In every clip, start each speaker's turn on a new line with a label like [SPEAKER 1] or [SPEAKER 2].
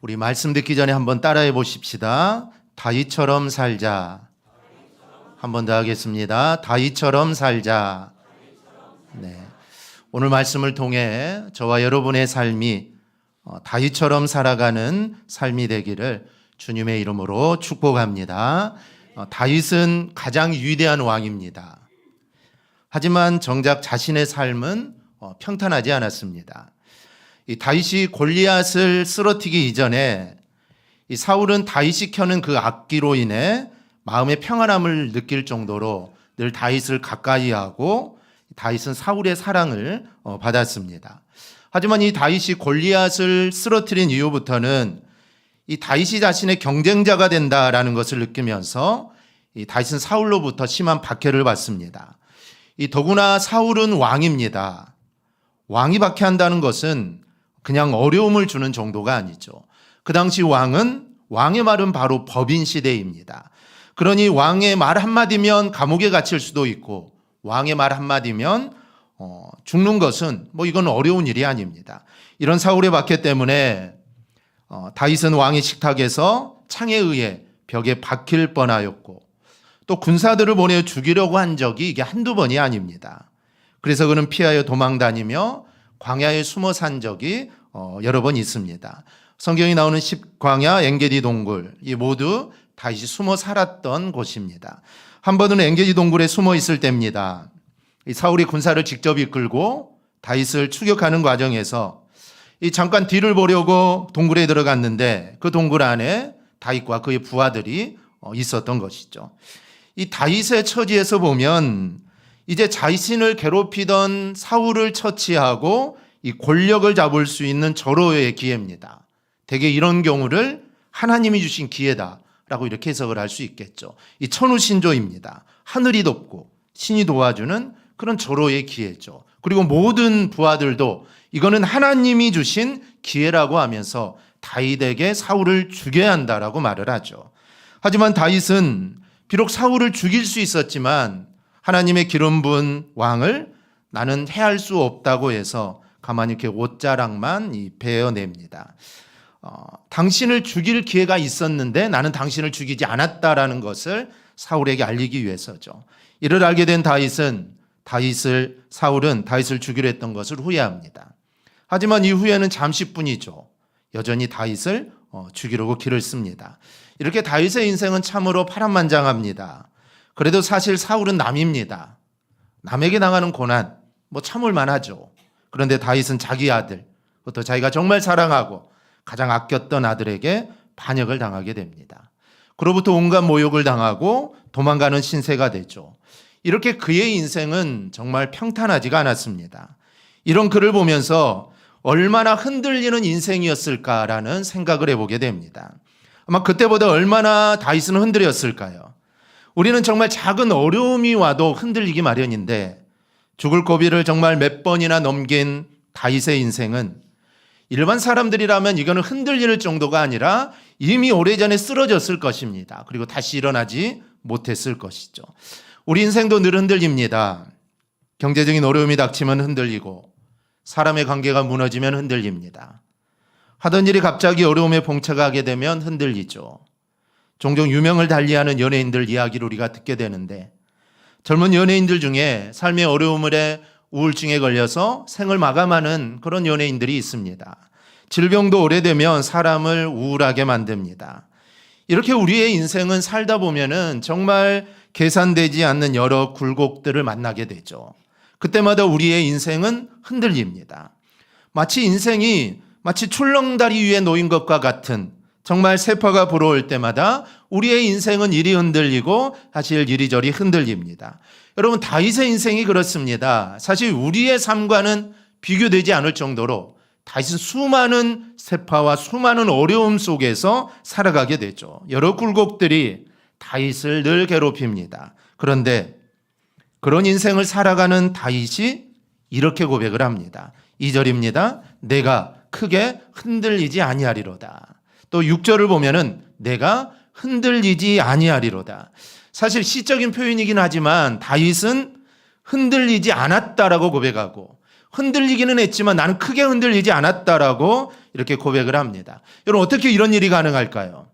[SPEAKER 1] 우리 말씀 듣기 전에 한번 따라해 보십시다. 다윗처럼 살자. 한 번 더 하겠습니다. 다윗처럼 살자. 네. 오늘 말씀을 통해 저와 여러분의 삶이 다윗처럼 살아가는 삶이 되기를 주님의 이름으로 축복합니다. 다윗은 가장 위대한 왕입니다. 하지만 정작 자신의 삶은 평탄하지 않았습니다. 이 다윗이 골리앗을 쓰러뜨리기 이전에 이 사울은 다윗이 켜는 그 악기로 인해 마음의 평안함을 느낄 정도로 늘 다윗을 가까이 하고 다윗은 사울의 사랑을 받았습니다. 하지만 이 다윗이 골리앗을 쓰러뜨린 이후부터는 이 다윗이 자신의 경쟁자가 된다라는 것을 느끼면서 이 다윗은 사울로부터 심한 박해를 받습니다. 이 더구나 사울은 왕입니다. 왕이 박해한다는 것은 그냥 어려움을 주는 정도가 아니죠. 그 당시 왕의 말은 바로 법인 시대입니다. 그러니 왕의 말 한마디면 감옥에 갇힐 수도 있고 왕의 말 한마디면 죽는 것은 이건 어려운 일이 아닙니다. 이런 사울의 박해 때문에 다윗은 왕의 식탁에서 창에 의해 벽에 박힐 뻔하였고 또 군사들을 보내 죽이려고 한 적이 이게 한두 번이 아닙니다. 그래서 그는 피하여 도망 다니며 광야에 숨어 산 적이 여러 번 있습니다. 성경이 나오는 10광야, 엔게디 동굴, 이 모두 다윗이 숨어 살았던 곳입니다. 한 번은 엔게디 동굴에 숨어 있을 때입니다. 이 사울이 군사를 직접 이끌고 다윗을 추격하는 과정에서 이 잠깐 뒤를 보려고 동굴에 들어갔는데 그 동굴 안에 다윗과 그의 부하들이 있었던 것이죠. 이 다윗의 처지에서 보면 이제 자신을 괴롭히던 사울을 처치하고 이 권력을 잡을 수 있는 절호의 기회입니다. 대개 이런 경우를 하나님이 주신 기회다라고 이렇게 해석을 할 수 있겠죠. 이 천우신조입니다. 하늘이 돕고 신이 도와주는 그런 절호의 기회죠. 그리고 모든 부하들도 이거는 하나님이 주신 기회라고 하면서 다윗에게 사울을 죽여야 한다라고 말을 하죠. 하지만 다윗은 비록 사울을 죽일 수 있었지만 하나님의 기름 부은 왕을 나는 해할 수 없다고 해서 가만히 이렇게 옷자락만 베어냅니다. 당신을 죽일 기회가 있었는데 나는 당신을 죽이지 않았다라는 것을 사울에게 알리기 위해서죠. 이를 알게 된 사울은 다윗을 죽이려 했던 것을 후회합니다. 하지만 이 후회는 잠시뿐이죠. 여전히 다윗을 죽이려고 길을 씁니다. 이렇게 다윗의 인생은 참으로 파란만장합니다. 그래도 사실 사울은 남입니다. 남에게 당하는 고난 참을 만하죠. 그런데 다윗은 자기 아들, 그것도 자기가 정말 사랑하고 가장 아꼈던 아들에게 반역을 당하게 됩니다. 그로부터 온갖 모욕을 당하고 도망가는 신세가 되죠. 이렇게 그의 인생은 정말 평탄하지가 않았습니다. 이런 그를 보면서 얼마나 흔들리는 인생이었을까라는 생각을 해보게 됩니다. 아마 그때보다 얼마나 다윗은 흔들렸을까요? 우리는 정말 작은 어려움이 와도 흔들리기 마련인데 죽을 고비를 정말 몇 번이나 넘긴 다윗의 인생은 일반 사람들이라면 이거는 흔들릴 정도가 아니라 이미 오래전에 쓰러졌을 것입니다. 그리고 다시 일어나지 못했을 것이죠. 우리 인생도 늘 흔들립니다. 경제적인 어려움이 닥치면 흔들리고 사람의 관계가 무너지면 흔들립니다. 하던 일이 갑자기 어려움에 봉착하게 되면 흔들리죠. 종종 유명을 달리하는 연예인들 이야기를 우리가 듣게 되는데 젊은 연예인들 중에 삶의 어려움에 우울증에 걸려서 생을 마감하는 그런 연예인들이 있습니다. 질병도 오래되면 사람을 우울하게 만듭니다. 이렇게 우리의 인생은 살다 보면은 정말 계산되지 않는 여러 굴곡들을 만나게 되죠. 그때마다 우리의 인생은 흔들립니다. 인생이 마치 출렁다리 위에 놓인 것과 같은 정말 세파가 불어올 때마다 우리의 인생은 이리 흔들리고 사실 이리저리 흔들립니다. 여러분, 다윗의 인생이 그렇습니다. 사실 우리의 삶과는 비교되지 않을 정도로 다윗은 수많은 세파와 수많은 어려움 속에서 살아가게 되죠. 여러 굴곡들이 다윗을 늘 괴롭힙니다. 그런데 그런 인생을 살아가는 다윗이 이렇게 고백을 합니다. 2절입니다. 내가 크게 흔들리지 아니하리로다. 또 6절을 보면은 내가 흔들리지 아니하리로다. 사실 시적인 표현이긴 하지만 다윗은 흔들리지 않았다라고 고백하고 흔들리기는 했지만 나는 크게 흔들리지 않았다라고 이렇게 고백을 합니다. 여러분, 어떻게 이런 일이 가능할까요?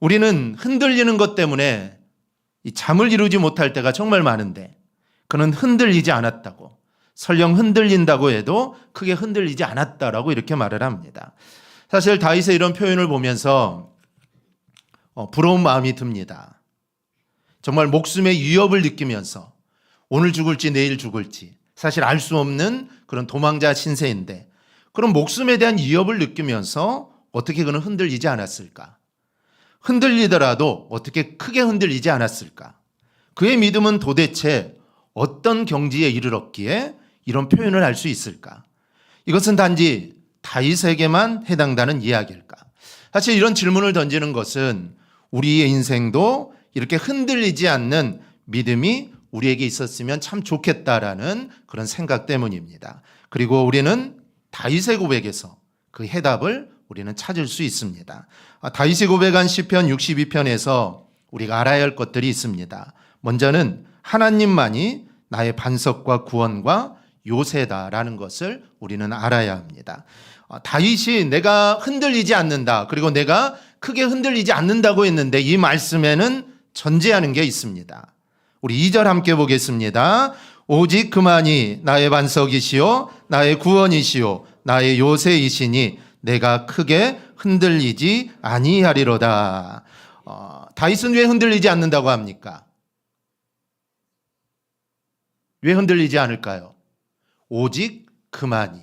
[SPEAKER 1] 우리는 흔들리는 것 때문에 이 잠을 이루지 못할 때가 정말 많은데 그는 흔들리지 않았다고, 설령 흔들린다고 해도 크게 흔들리지 않았다라고 이렇게 말을 합니다. 사실 다윗의 이런 표현을 보면서 부러운 마음이 듭니다. 정말 목숨의 위협을 느끼면서 오늘 죽을지 내일 죽을지 사실 알 수 없는 그런 도망자 신세인데 그런 목숨에 대한 위협을 느끼면서 어떻게 그는 흔들리지 않았을까? 흔들리더라도 어떻게 크게 흔들리지 않았을까? 그의 믿음은 도대체 어떤 경지에 이르렀기에 이런 표현을 할 수 있을까? 이것은 단지 다윗에게만 해당되는 이야기일까? 사실 이런 질문을 던지는 것은 우리의 인생도 이렇게 흔들리지 않는 믿음이 우리에게 있었으면 참 좋겠다라는 그런 생각 때문입니다. 그리고 우리는 다윗의 고백에서 그 해답을 우리는 찾을 수 있습니다. 다윗이 고백한 시편 62편에서 우리가 알아야 할 것들이 있습니다. 먼저는 하나님만이 나의 반석과 구원과 요새다라는 것을 우리는 알아야 합니다. 다윗이 내가 흔들리지 않는다, 그리고 내가 크게 흔들리지 않는다고 했는데 이 말씀에는 전제하는 게 있습니다. 우리 2절 함께 보겠습니다. 오직 그만이 나의 반석이시요 나의 구원이시요 나의 요새이시니 내가 크게 흔들리지 아니하리로다. 다윗은 왜 흔들리지 않는다고 합니까? 왜 흔들리지 않을까요? 오직 그만이,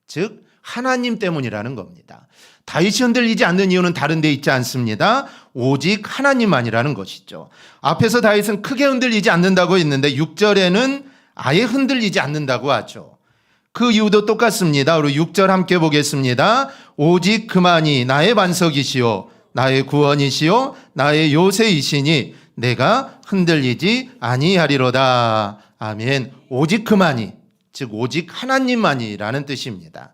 [SPEAKER 1] 즉 하나님 때문이라는 겁니다. 다윗이 흔들리지 않는 이유는 다른 데 있지 않습니다. 오직 하나님만이라는 것이죠. 앞에서 다윗은 크게 흔들리지 않는다고 했는데 6절에는 아예 흔들리지 않는다고 하죠. 그 이유도 똑같습니다. 우리 6절 함께 보겠습니다. 오직 그만이 나의 반석이시요 나의 구원이시요 나의 요새이시니 내가 흔들리지 아니하리로다. 아멘. 오직 그만이, 즉 오직 하나님만이라는 뜻입니다.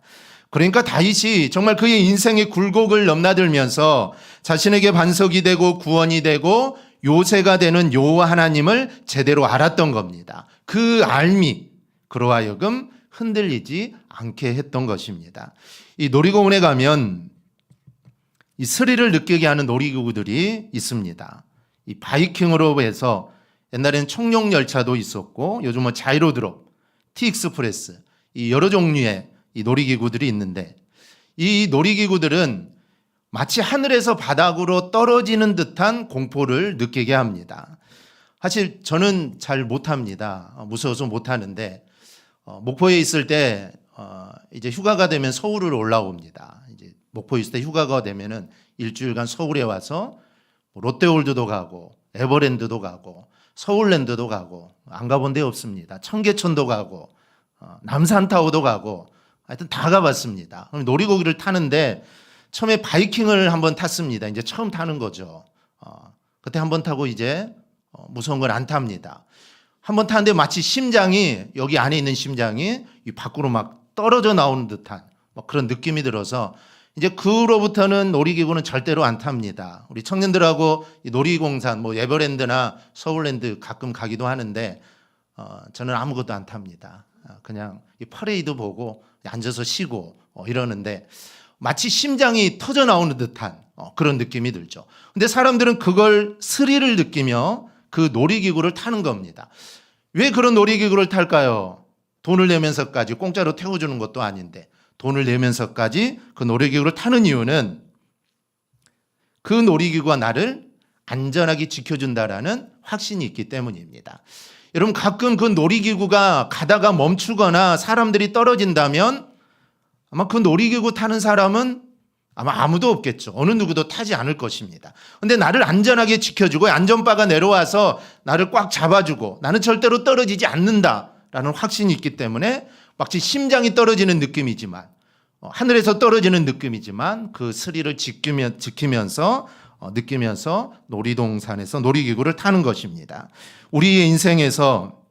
[SPEAKER 1] 그러니까 다윗이 정말 그의 인생의 굴곡을 넘나들면서 자신에게 반석이 되고 구원이 되고 요새가 되는 여호와 하나님을 제대로 알았던 겁니다. 그 알미, 그로 하여금 흔들리지 않게 했던 것입니다. 이 놀이공원에 가면 이 스릴을 느끼게 하는 놀이기구들이 있습니다. 이 바이킹으로 해서 옛날에는 청룡 열차도 있었고 요즘은 자이로드롭, 티익스프레스, 이 여러 종류의 이 놀이기구들이 있는데 이 놀이기구들은 마치 하늘에서 바닥으로 떨어지는 듯한 공포를 느끼게 합니다. 사실 저는 잘 못합니다. 무서워서 못하는데 목포에 있을 때 이제 휴가가 되면 서울을 올라옵니다. 이제 목포에 있을 때 휴가가 되면은 일주일간 서울에 와서 롯데월드도 가고 에버랜드도 가고 서울랜드도 가고 안 가본 데 없습니다. 청계천도 가고 남산타워도 가고 하여튼 다 가봤습니다. 놀이기구를 타는데 처음에 바이킹을 한번 탔습니다. 이제 처음 타는 거죠. 그때 한번 타고 이제 무서운 건 안 탑니다. 한번 타는데 마치 심장이, 여기 안에 있는 심장이 이 밖으로 막 떨어져 나오는 듯한 그런 느낌이 들어서 이제 그로부터는 놀이기구는 절대로 안 탑니다. 우리 청년들하고 이 놀이공산, 에버랜드나 서울랜드 가끔 가기도 하는데 저는 아무것도 안 탑니다. 그냥 이 퍼레이드 보고 앉아서 쉬고 이러는데 마치 심장이 터져 나오는 듯한 그런 느낌이 들죠. 근데 사람들은 그걸 스릴을 느끼며 그 놀이기구를 타는 겁니다. 왜 그런 놀이기구를 탈까요? 돈을 내면서까지, 공짜로 태워주는 것도 아닌데 돈을 내면서까지 그 놀이기구를 타는 이유는 그 놀이기구가 나를 안전하게 지켜준다라는 확신이 있기 때문입니다. 여러분, 가끔 그 놀이기구가 가다가 멈추거나 사람들이 떨어진다면 아마 그 놀이기구 타는 사람은 아마 아무도 없겠죠. 어느 누구도 타지 않을 것입니다. 그런데 나를 안전하게 지켜주고 안전바가 내려와서 나를 꽉 잡아주고 나는 절대로 떨어지지 않는다라는 확신이 있기 때문에 마치 심장이 떨어지는 느낌이지만 하늘에서 떨어지는 느낌이지만 그 스릴을 지키면서 느끼면서 놀이동산에서 놀이기구를 타는 것입니다. 우리의 인생에서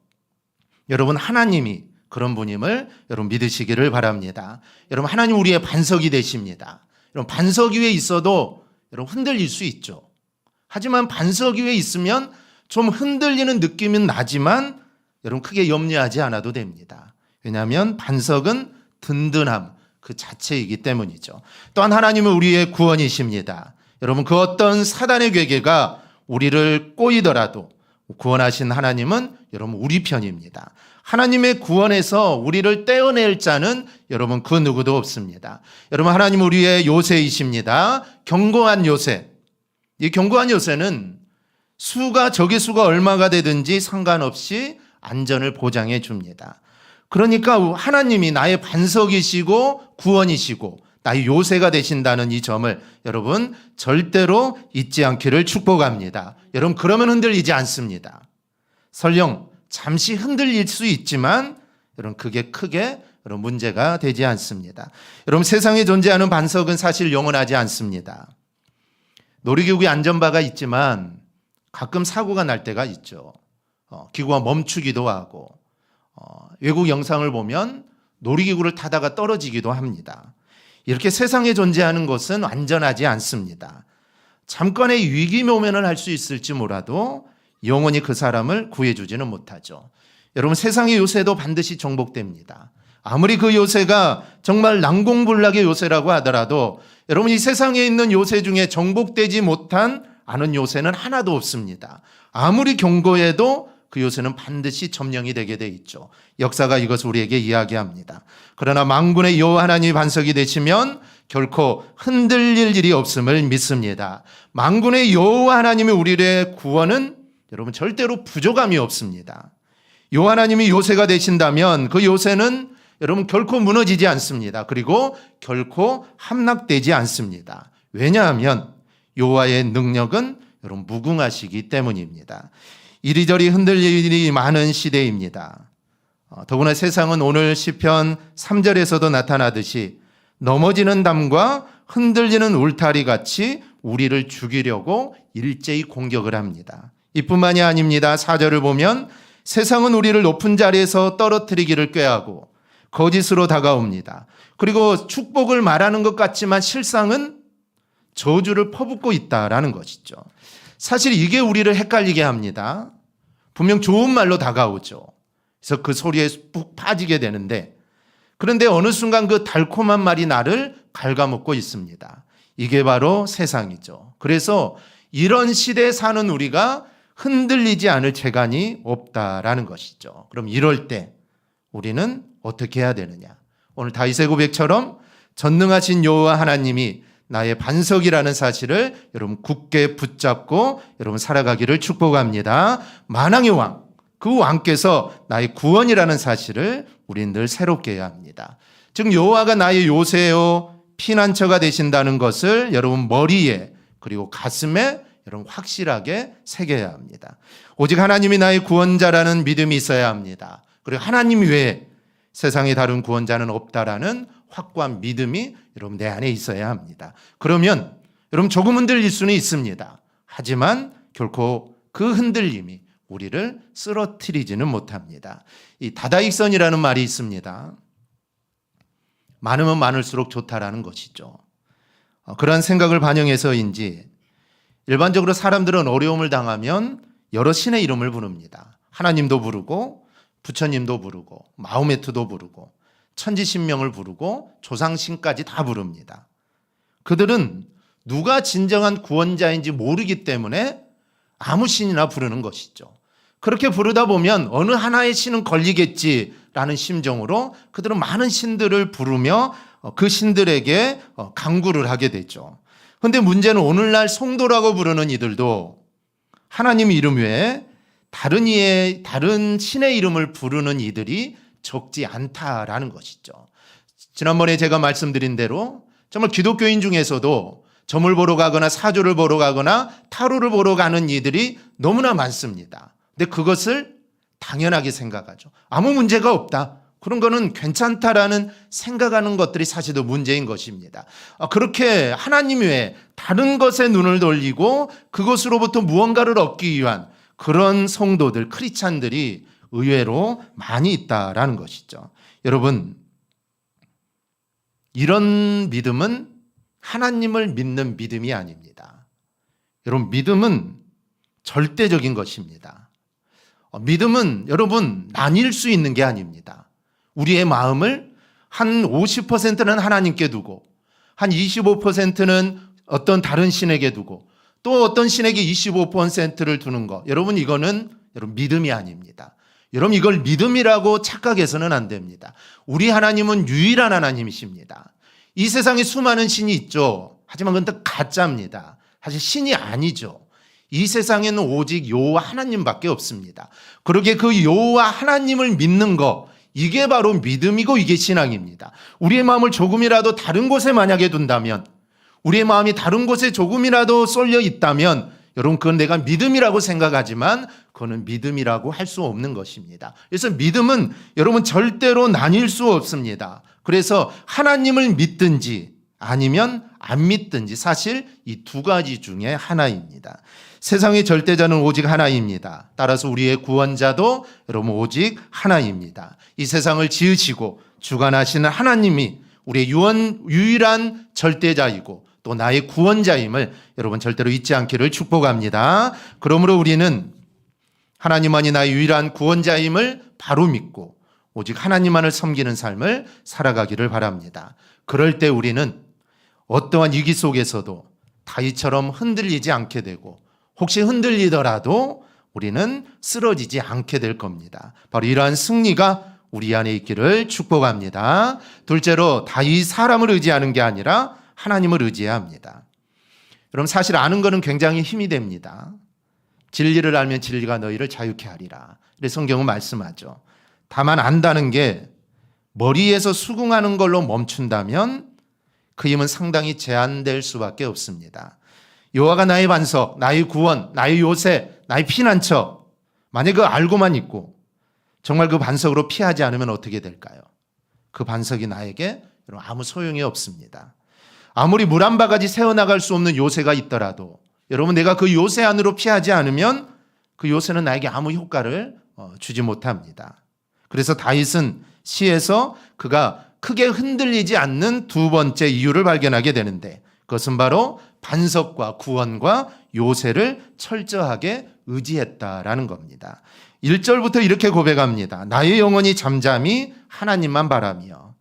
[SPEAKER 1] 여러분 하나님이 그런 분임을 여러분 믿으시기를 바랍니다. 여러분 하나님 우리의 반석이 되십니다. 여러분 반석 위에 있어도 여러분 흔들릴 수 있죠. 하지만 반석 위에 있으면 좀 흔들리는 느낌은 나지만 여러분 크게 염려하지 않아도 됩니다. 왜냐하면 반석은 든든함 그 자체이기 때문이죠. 또한 하나님은 우리의 구원이십니다. 여러분, 그 어떤 사단의 괴계가 우리를 꼬이더라도 구원하신 하나님은 여러분 우리 편입니다. 하나님의 구원에서 우리를 떼어낼 자는 여러분 그 누구도 없습니다. 여러분, 하나님은 우리의 요새이십니다. 견고한 요새. 이 견고한 요새는 적의 수가 얼마가 되든지 상관없이 안전을 보장해 줍니다. 그러니까 하나님이 나의 반석이시고 구원이시고 나의 요새가 되신다는 이 점을 여러분 절대로 잊지 않기를 축복합니다. 여러분, 그러면 흔들리지 않습니다. 설령 잠시 흔들릴 수 있지만 여러분 그게 크게 여러분 문제가 되지 않습니다. 여러분, 세상에 존재하는 반석은 사실 영원하지 않습니다. 놀이기구에 안전바가 있지만 가끔 사고가 날 때가 있죠. 기구가 멈추기도 하고 외국 영상을 보면 놀이기구를 타다가 떨어지기도 합니다. 이렇게 세상에 존재하는 것은 안전하지 않습니다. 잠깐의 위기 모면을 할 수 있을지 몰라도 영원히 그 사람을 구해주지는 못하죠. 여러분, 세상의 요새도 반드시 정복됩니다. 아무리 그 요새가 정말 난공불락의 요새라고 하더라도 여러분, 이 세상에 있는 요새 중에 정복되지 못한 아는 요새는 하나도 없습니다. 아무리 견고해도 그 요새는 반드시 점령이 되게 돼 있죠. 역사가 이것을 우리에게 이야기합니다. 그러나 만군의 여호와 하나님이 반석이 되시면 결코 흔들릴 일이 없음을 믿습니다. 만군의 여호와 하나님이 우리의 구원은 여러분 절대로 부족함이 없습니다. 여호와 하나님이 요새가 되신다면 그 요새는 여러분 결코 무너지지 않습니다. 그리고 결코 함락되지 않습니다. 왜냐하면 여호와의 능력은 여러분 무궁하시기 때문입니다. 이리저리 흔들릴 일이 많은 시대입니다. 더구나 세상은 오늘 시편 3절에서도 나타나듯이 넘어지는 담과 흔들리는 울타리 같이 우리를 죽이려고 일제히 공격을 합니다. 이뿐만이 아닙니다. 4절을 보면 세상은 우리를 높은 자리에서 떨어뜨리기를 꾀하고 거짓으로 다가옵니다. 그리고 축복을 말하는 것 같지만 실상은 저주를 퍼붓고 있다라는 것이죠. 사실 이게 우리를 헷갈리게 합니다. 분명 좋은 말로 다가오죠. 그래서 그 소리에 푹 빠지게 되는데, 그런데 어느 순간 그 달콤한 말이 나를 갉아먹고 있습니다. 이게 바로 세상이죠. 그래서 이런 시대에 사는 우리가 흔들리지 않을 재간이 없다라는 것이죠. 그럼 이럴 때 우리는 어떻게 해야 되느냐? 오늘 다윗의 고백처럼 전능하신 여호와 하나님이 나의 반석이라는 사실을 여러분 굳게 붙잡고 여러분 살아가기를 축복합니다. 만왕의 왕, 그 왕께서 나의 구원이라는 사실을 우리는 늘 새롭게 해야 합니다. 즉 여호와가 나의 요새요 피난처가 되신다는 것을 여러분 머리에 그리고 가슴에 여러분 확실하게 새겨야 합니다. 오직 하나님이 나의 구원자라는 믿음이 있어야 합니다. 그리고 하나님 외에 세상에 다른 구원자는 없다라는 확고한 믿음이 여러분 내 안에 있어야 합니다. 그러면 여러분 조금 흔들릴 수는 있습니다. 하지만 결코 그 흔들림이 우리를 쓰러뜨리지는 못합니다. 이 다다익선이라는 말이 있습니다. 많으면 많을수록 좋다라는 것이죠. 그러한 생각을 반영해서인지 일반적으로 사람들은 어려움을 당하면 여러 신의 이름을 부릅니다. 하나님도 부르고 부처님도 부르고 마호메트도 부르고 천지신명을 부르고 조상신까지 다 부릅니다. 그들은 누가 진정한 구원자인지 모르기 때문에 아무 신이나 부르는 것이죠. 그렇게 부르다 보면 어느 하나의 신은 걸리겠지라는 심정으로 그들은 많은 신들을 부르며 그 신들에게 간구를 하게 되죠. 그런데 문제는 오늘날 성도라고 부르는 이들도 하나님 이름 외에 다른 신의 이름을 부르는 이들이 적지 않다라는 것이죠. 지난번에 제가 말씀드린 대로 정말 기독교인 중에서도 점을 보러 가거나 사주를 보러 가거나 타로를 보러 가는 이들이 너무나 많습니다. 근데 그것을 당연하게 생각하죠. 아무 문제가 없다. 그런 거는 괜찮다라는 생각하는 것들이 사실도 문제인 것입니다. 그렇게 하나님 외에 다른 것에 눈을 돌리고 그것으로부터 무언가를 얻기 위한 그런 성도들, 크리스찬들이 의외로 많이 있다라는 것이죠. 여러분, 이런 믿음은 하나님을 믿는 믿음이 아닙니다. 여러분, 믿음은 절대적인 것입니다. 믿음은 여러분 나뉠 수 있는 게 아닙니다. 우리의 마음을 한 50%는 하나님께 두고 한 25%는 어떤 다른 신에게 두고 또 어떤 신에게 25%를 두는 거. 여러분 이거는 믿음이 아닙니다. 여러분 이걸 믿음이라고 착각해서는 안 됩니다. 우리 하나님은 유일한 하나님이십니다. 이 세상에 수많은 신이 있죠. 하지만 그건 다 가짜입니다. 사실 신이 아니죠. 이 세상에는 오직 여호와 하나님밖에 없습니다. 그러게 그 여호와 하나님을 믿는 거, 이게 바로 믿음이고 이게 신앙입니다. 우리의 마음을 조금이라도 다른 곳에 만약에 둔다면, 우리의 마음이 다른 곳에 조금이라도 쏠려 있다면 여러분 그건 내가 믿음이라고 생각하지만 그거는 믿음이라고 할 수 없는 것입니다. 그래서 믿음은 여러분 절대로 나뉠 수 없습니다. 그래서 하나님을 믿든지 아니면 안 믿든지 사실 이 두 가지 중에 하나입니다. 세상의 절대자는 오직 하나입니다. 따라서 우리의 구원자도 여러분 오직 하나입니다. 이 세상을 지으시고 주관하시는 하나님이 우리의 유일한 절대자이고 또 나의 구원자임을 여러분 절대로 잊지 않기를 축복합니다. 그러므로 우리는 하나님만이 나의 유일한 구원자임을 바로 믿고 오직 하나님만을 섬기는 삶을 살아가기를 바랍니다. 그럴 때 우리는 어떠한 위기 속에서도 다윗처럼 흔들리지 않게 되고 혹시 흔들리더라도 우리는 쓰러지지 않게 될 겁니다. 바로 이러한 승리가 우리 안에 있기를 축복합니다. 둘째로 다윗 사람을 의지하는 게 아니라 하나님을 의지해야 합니다. 여러분 사실 아는 것은 굉장히 힘이 됩니다. 진리를 알면 진리가 너희를 자유케 하리라. 이렇게 성경은 말씀하죠. 다만 안다는 게 머리에서 수긍하는 걸로 멈춘다면 그 힘은 상당히 제한될 수밖에 없습니다. 여호와가 나의 반석, 나의 구원, 나의 요새, 나의 피난처. 만약 그거 알고만 있고 정말 그 반석으로 피하지 않으면 어떻게 될까요? 그 반석이 나에게 아무 소용이 없습니다. 아무리 물 한 바가지 새어나갈 수 없는 요새가 있더라도 여러분 내가 그 요새 안으로 피하지 않으면 그 요새는 나에게 아무 효과를 주지 못합니다. 그래서 다윗은 시에서 그가 크게 흔들리지 않는 두 번째 이유를 발견하게 되는데 그것은 바로 반석과 구원과 요새를 철저하게 의지했다라는 겁니다. 1절부터 이렇게 고백합니다. 나의 영혼이 잠잠히 하나님만 바라며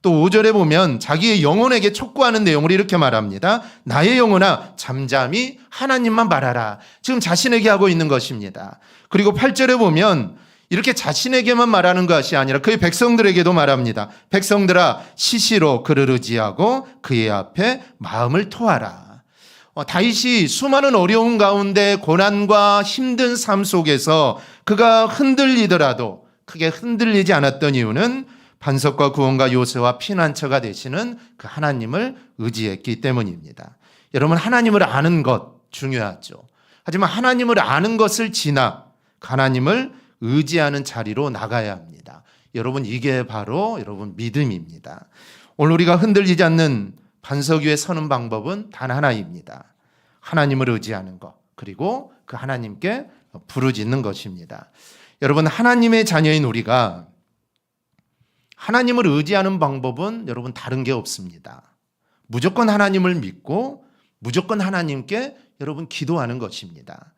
[SPEAKER 1] 또 5절에 보면 자기의 영혼에게 촉구하는 내용을 이렇게 말합니다. 나의 영혼아 잠잠히 하나님만 바라라. 지금 자신에게 하고 있는 것입니다. 그리고 8절에 보면 이렇게 자신에게만 말하는 것이 아니라 그의 백성들에게도 말합니다. 백성들아 시시로 그를 의지하고 그의 앞에 마음을 토하라. 다윗이 수많은 어려움 가운데 고난과 힘든 삶 속에서 그가 흔들리더라도 크게 흔들리지 않았던 이유는 반석과 구원과 요새와 피난처가 되시는 그 하나님을 의지했기 때문입니다. 여러분 하나님을 아는 것 중요하죠. 하지만 하나님을 아는 것을 지나 하나님을 의지하는 자리로 나가야 합니다. 여러분 이게 바로 여러분 믿음입니다. 오늘 우리가 흔들리지 않는 반석 위에 서는 방법은 단 하나입니다. 하나님을 의지하는 것 그리고 그 하나님께 부르짖는 것입니다. 여러분 하나님의 자녀인 우리가 하나님을 의지하는 방법은 여러분 다른 게 없습니다. 무조건 하나님을 믿고 무조건 하나님께 여러분 기도하는 것입니다.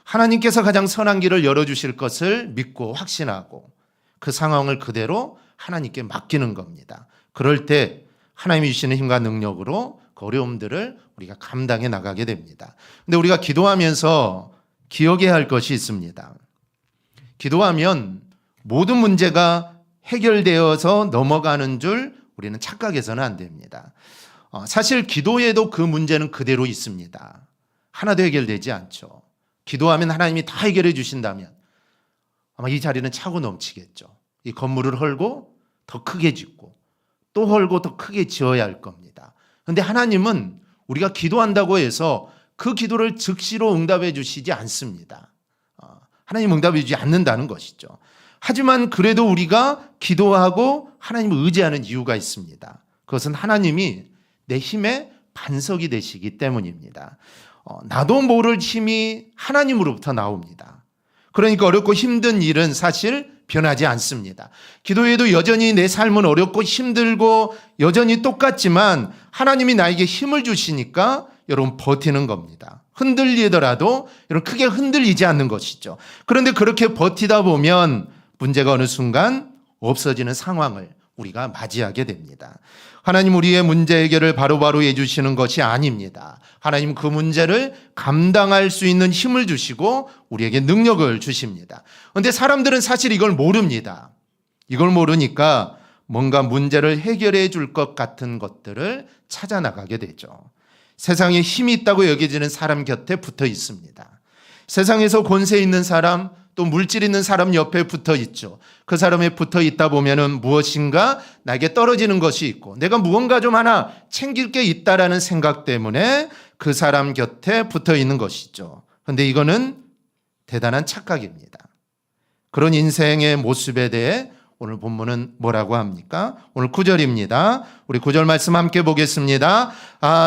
[SPEAKER 1] 하나님께서 가장 선한 길을 열어주실 것을 믿고 확신하고 그 상황을 그대로 하나님께 맡기는 겁니다. 그럴 때 하나님이 주시는 힘과 능력으로 그 어려움들을 우리가 감당해 나가게 됩니다. 근데 우리가 기도하면서 기억해야 할 것이 있습니다. 기도하면 모든 문제가 해결되어서 넘어가는 줄 우리는 착각해서는 안 됩니다. 사실 기도에도 그 문제는 그대로 있습니다. 하나도 해결되지 않죠. 기도하면 하나님이 다 해결해 주신다면 아마 이 자리는 차고 넘치겠죠. 이 건물을 헐고 더 크게 짓고 또 헐고 더 크게 지어야 할 겁니다. 그런데 하나님은 우리가 기도한다고 해서 그 기도를 즉시로 응답해 주시지 않습니다. 하나님 응답해 주지 않는다는 것이죠. 하지만 그래도 우리가 기도하고 하나님을 의지하는 이유가 있습니다. 그것은 하나님이 내 힘의 반석이 되시기 때문입니다. 나도 모를 힘이 하나님으로부터 나옵니다. 그러니까 어렵고 힘든 일은 사실 변하지 않습니다. 기도에도 여전히 내 삶은 어렵고 힘들고 여전히 똑같지만 하나님이 나에게 힘을 주시니까 여러분 버티는 겁니다. 흔들리더라도 여러분 크게 흔들리지 않는 것이죠. 그런데 그렇게 버티다 보면 문제가 어느 순간 없어지는 상황을 우리가 맞이하게 됩니다. 하나님 우리의 문제 해결을 바로바로 해주시는 것이 아닙니다. 하나님 그 문제를 감당할 수 있는 힘을 주시고 우리에게 능력을 주십니다. 그런데 사람들은 사실 이걸 모릅니다. 이걸 모르니까 뭔가 문제를 해결해 줄 것 같은 것들을 찾아 나가게 되죠. 세상에 힘이 있다고 여겨지는 사람 곁에 붙어 있습니다. 세상에서 권세 있는 사람, 또 물질 있는 사람 옆에 붙어 있죠. 그 사람에 붙어 있다 보면은 무엇인가 나에게 떨어지는 것이 있고 내가 무언가 좀 하나 챙길 게 있다라는 생각 때문에 그 사람 곁에 붙어 있는 것이죠. 그런데 이거는 대단한 착각입니다. 그런 인생의 모습에 대해 오늘 본문은 뭐라고 합니까? 오늘 9절입니다. 우리 9절 말씀 함께 보겠습니다.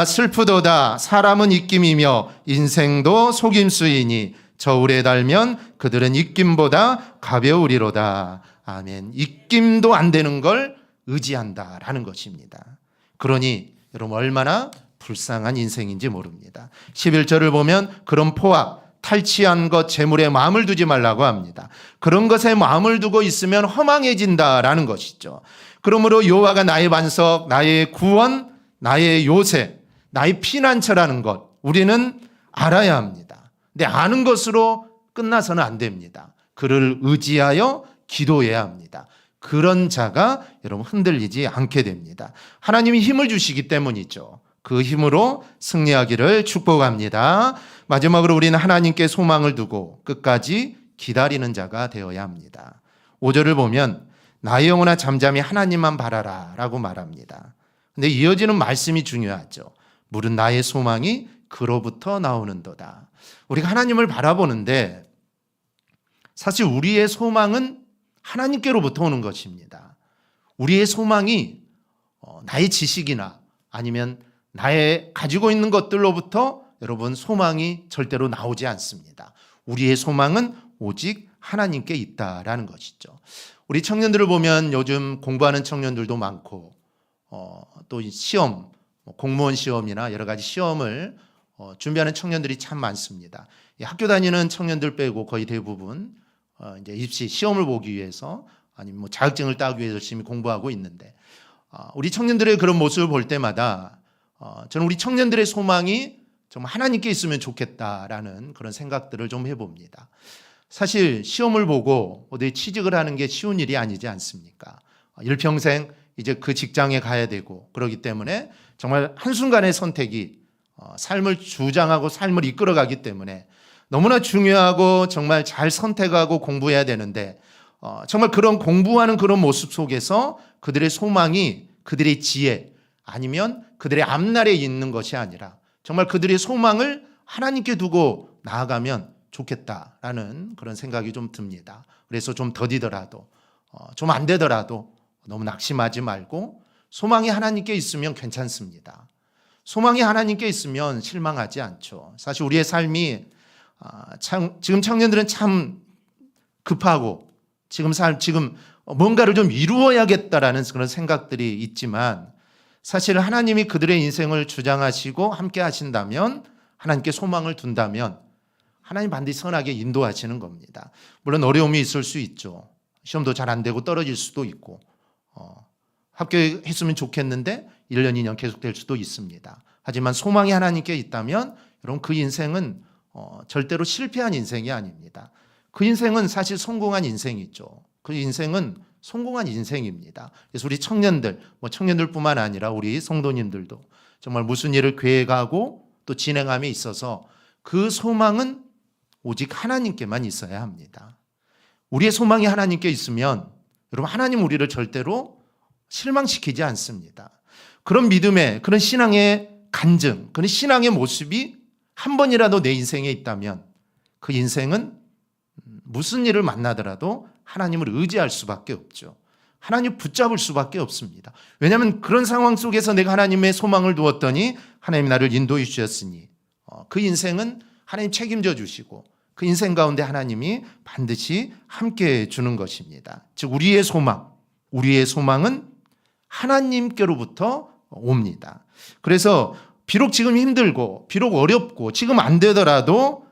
[SPEAKER 1] 슬프도다 사람은 입김이며 인생도 속임수이니 저울에 달면 그들은 입김보다 가벼우리로다. 아멘. 입김도 안 되는 걸 의지한다라는 것입니다. 그러니 여러분 얼마나 불쌍한 인생인지 모릅니다. 11절을 보면 그런 포악 탈취한 것 재물에 마음을 두지 말라고 합니다. 그런 것에 마음을 두고 있으면 허망해진다라는 것이죠. 그러므로 여호와가 나의 반석, 나의 구원, 나의 요새, 나의 피난처라는 것 우리는 알아야 합니다. 근데 아는 것으로 끝나서는 안 됩니다. 그를 의지하여 기도해야 합니다. 그런 자가 여러분 흔들리지 않게 됩니다. 하나님이 힘을 주시기 때문이죠. 그 힘으로 승리하기를 축복합니다. 마지막으로 우리는 하나님께 소망을 두고 끝까지 기다리는 자가 되어야 합니다. 5절을 보면 나의 영혼아 잠잠히 하나님만 바라라 라고 말합니다. 근데 이어지는 말씀이 중요하죠. 물은 나의 소망이 그로부터 나오는도다. 우리가 하나님을 바라보는데 사실 우리의 소망은 하나님께로부터 오는 것입니다. 우리의 소망이 나의 지식이나 아니면 나의 가지고 있는 것들로부터 여러분 소망이 절대로 나오지 않습니다. 우리의 소망은 오직 하나님께 있다라는 것이죠. 우리 청년들을 보면 요즘 공부하는 청년들도 많고 또 시험, 공무원 시험이나 여러 가지 시험을 준비하는 청년들이 참 많습니다. 학교 다니는 청년들 빼고 거의 대부분 이제 입시 시험을 보기 위해서 아니면 뭐 자격증을 따기 위해서 열심히 공부하고 있는데 우리 청년들의 그런 모습을 볼 때마다 저는 우리 청년들의 소망이 정말 하나님께 있으면 좋겠다라는 그런 생각들을 좀 해봅니다. 사실 시험을 보고 어디 취직을 하는 게 쉬운 일이 아니지 않습니까? 일평생 이제 그 직장에 가야 되고 그렇기 때문에 정말 한순간의 선택이 삶을 주장하고 삶을 이끌어가기 때문에 너무나 중요하고 정말 잘 선택하고 공부해야 되는데 정말 그런 공부하는 그런 모습 속에서 그들의 소망이 그들의 지혜 아니면 그들의 앞날에 있는 것이 아니라 정말 그들의 소망을 하나님께 두고 나아가면 좋겠다라는 그런 생각이 좀 듭니다. 그래서 좀 더디더라도 좀 안 되더라도 너무 낙심하지 말고 소망이 하나님께 있으면 괜찮습니다. 소망이 하나님께 있으면 실망하지 않죠. 사실 우리의 삶이 지금 청년들은 참 급하고 지금 뭔가를 좀 이루어야겠다라는 그런 생각들이 있지만 사실 하나님이 그들의 인생을 주장하시고 함께 하신다면 하나님께 소망을 둔다면 하나님 반드시 선하게 인도하시는 겁니다. 물론 어려움이 있을 수 있죠. 시험도 잘 안 되고 떨어질 수도 있고 합격했으면 좋겠는데 1년, 2년 계속될 수도 있습니다. 하지만 소망이 하나님께 있다면 여러분 그 인생은 절대로 실패한 인생이 아닙니다. 그 인생은 사실 성공한 인생이죠. 그 인생은 성공한 인생입니다. 그래서 우리 청년들, 청년들뿐만 아니라 우리 성도님들도 정말 무슨 일을 계획하고 또 진행함에 있어서 그 소망은 오직 하나님께만 있어야 합니다. 우리의 소망이 하나님께 있으면 여러분 하나님 우리를 절대로 실망시키지 않습니다. 그런 믿음의 그런 신앙의 간증, 그런 신앙의 모습이 한 번이라도 내 인생에 있다면 그 인생은 무슨 일을 만나더라도 하나님을 의지할 수밖에 없죠. 하나님 붙잡을 수밖에 없습니다. 왜냐하면 그런 상황 속에서 내가 하나님의 소망을 두었더니 하나님 나를 인도해 주셨으니 그 인생은 하나님 책임져 주시고 그 인생 가운데 하나님이 반드시 함께해 주는 것입니다. 즉 우리의 소망은 하나님께로부터 옵니다. 그래서 비록 지금 힘들고 비록 어렵고 지금 안 되더라도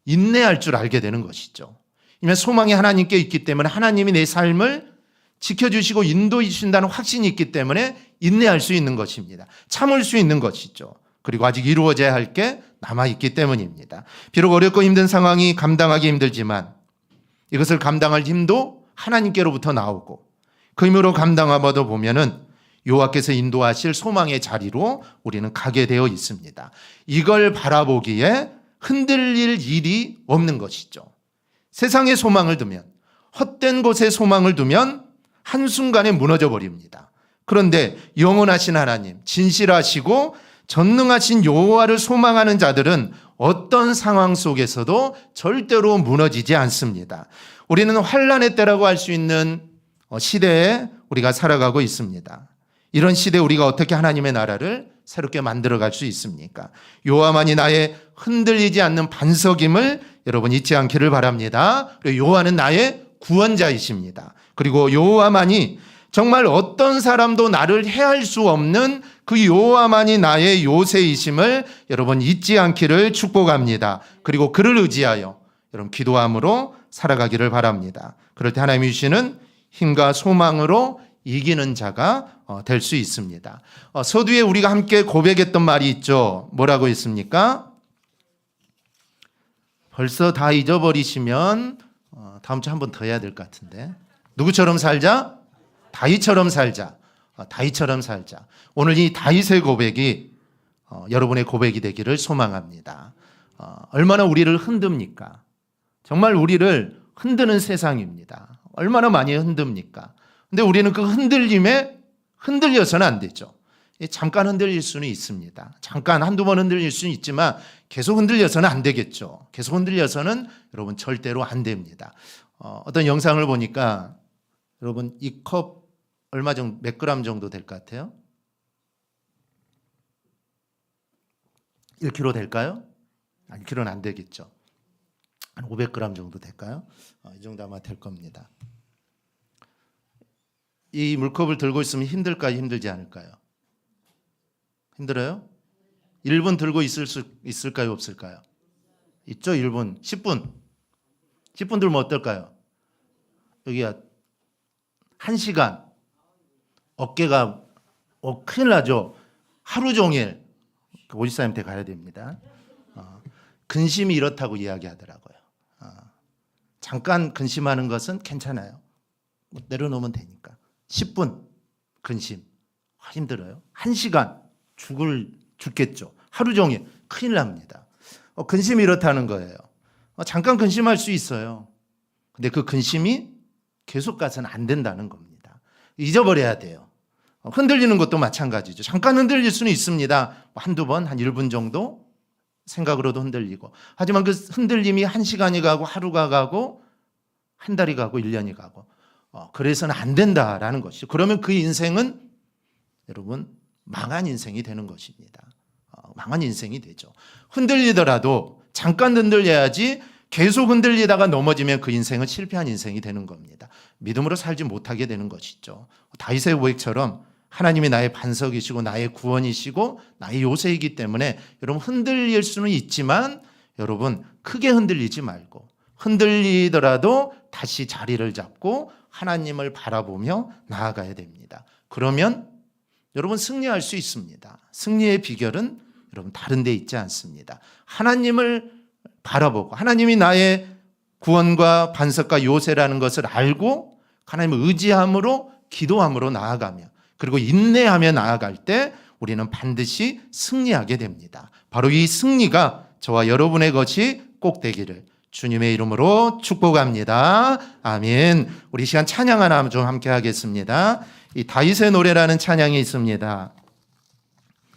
[SPEAKER 1] 인내할 줄 알게 되는 것이죠. 이면 소망이 하나님께 있기 때문에 하나님이 내 삶을 지켜주시고 인도해 주신다는 확신이 있기 때문에 인내할 수 있는 것입니다. 참을 수 있는 것이죠. 그리고 아직 이루어져야 할 게 남아있기 때문입니다. 비록 어렵고 힘든 상황이 감당하기 힘들지만 이것을 감당할 힘도 하나님께로부터 나오고 그 힘으로 감당하다 보면은 여호와께서 인도하실 소망의 자리로 우리는 가게 되어 있습니다. 이걸 바라보기에 흔들릴 일이 없는 것이죠. 세상에 소망을 두면, 헛된 곳에 소망을 두면 한순간에 무너져 버립니다. 그런데 영원하신 하나님, 진실하시고 전능하신 여호와를 소망하는 자들은 어떤 상황 속에서도 절대로 무너지지 않습니다. 우리는 환난의 때라고 할 수 있는 시대에 우리가 살아가고 있습니다. 이런 시대에 우리가 어떻게 하나님의 나라를 새롭게 만들어갈 수 있습니까? 여호와만이 나의 흔들리지 않는 반석임을 여러분 잊지 않기를 바랍니다. 그리고 여호와는 나의 구원자이십니다. 그리고 여호와만이 정말 어떤 사람도 나를 해할 수 없는 그 여호와만이 나의 요새이심을 여러분 잊지 않기를 축복합니다. 그리고 그를 의지하여 여러분 기도함으로 살아가기를 바랍니다. 그럴 때 하나님이 주시는 힘과 소망으로 이기는 자가 될 수 있습니다. 서두에 우리가 함께 고백했던 말이 있죠. 뭐라고 했습니까? 벌써 다 잊어버리시면 다음 주에 한 번 더 해야 될 것 같은데. 누구처럼 살자? 다윗처럼 살자. 다윗처럼 살자. 오늘 이 다윗의 고백이 여러분의 고백이 되기를 소망합니다. 얼마나 우리를 흔듭니까? 정말 우리를 흔드는 세상입니다. 얼마나 많이 흔듭니까? 근데 우리는 그 흔들림에 흔들려서는 안 되죠. 잠깐 흔들릴 수는 있습니다. 잠깐 한두 번 흔들릴 수는 있지만 계속 흔들려서는 안 되겠죠. 계속 흔들려서는 여러분 절대로 안 됩니다. 어떤 영상을 보니까 여러분 이 컵 얼마 정도 몇 그램 정도 될 것 같아요? 1kg 될까요? 1kg는 안 되겠죠. 한 500g 정도 될까요? 이 정도 아마 될 겁니다. 이 물컵을 들고 있으면 힘들까요? 힘들지 않을까요? 힘들어요? 1분 들고 있을 수 있을까요? 없을까요? 있죠? 1분, 10분. 10분 들면 어떨까요? 여기가 1시간. 어깨가 큰일 나죠? 하루 종일 오지사님한테 가야 됩니다. 근심이 이렇다고 이야기하더라고요. 잠깐 근심하는 것은 괜찮아요. 내려놓으면 되니까. 10분 근심 힘들어요. 1시간 죽겠죠. 하루 종일 큰일 납니다. 근심이 이렇다는 거예요. 잠깐 근심할 수 있어요. 근데 그 근심이 계속 가서는 안 된다는 겁니다. 잊어버려야 돼요. 흔들리는 것도 마찬가지죠. 잠깐 흔들릴 수는 있습니다. 한두 번, 한 1분 정도 생각으로도 흔들리고. 하지만 그 흔들림이 1시간이 가고 하루가 가고 한 달이 가고 1년이 가고 그래서는 안 된다라는 것이죠. 그러면 그 인생은 여러분 망한 인생이 되는 것입니다. 망한 인생이 되죠. 흔들리더라도 잠깐 흔들려야지 계속 흔들리다가 넘어지면 그 인생은 실패한 인생이 되는 겁니다. 믿음으로 살지 못하게 되는 것이죠. 다윗의 고백처럼 하나님이 나의 반석이시고 나의 구원이시고 나의 요새이기 때문에 여러분 흔들릴 수는 있지만 여러분 크게 흔들리지 말고 흔들리더라도 다시 자리를 잡고 하나님을 바라보며 나아가야 됩니다. 그러면 여러분 승리할 수 있습니다. 승리의 비결은 여러분 다른 데 있지 않습니다. 하나님을 바라보고 하나님이 나의 구원과 반석과 요새라는 것을 알고 하나님을 의지함으로 기도함으로 나아가며 그리고 인내하며 나아갈 때 우리는 반드시 승리하게 됩니다. 바로 이 승리가 저와 여러분의 것이 꼭 되기를 주님의 이름으로 축복합니다. 아멘. 우리 시간 찬양 하나 좀 함께 하겠습니다. 이 다윗의 노래라는 찬양이 있습니다.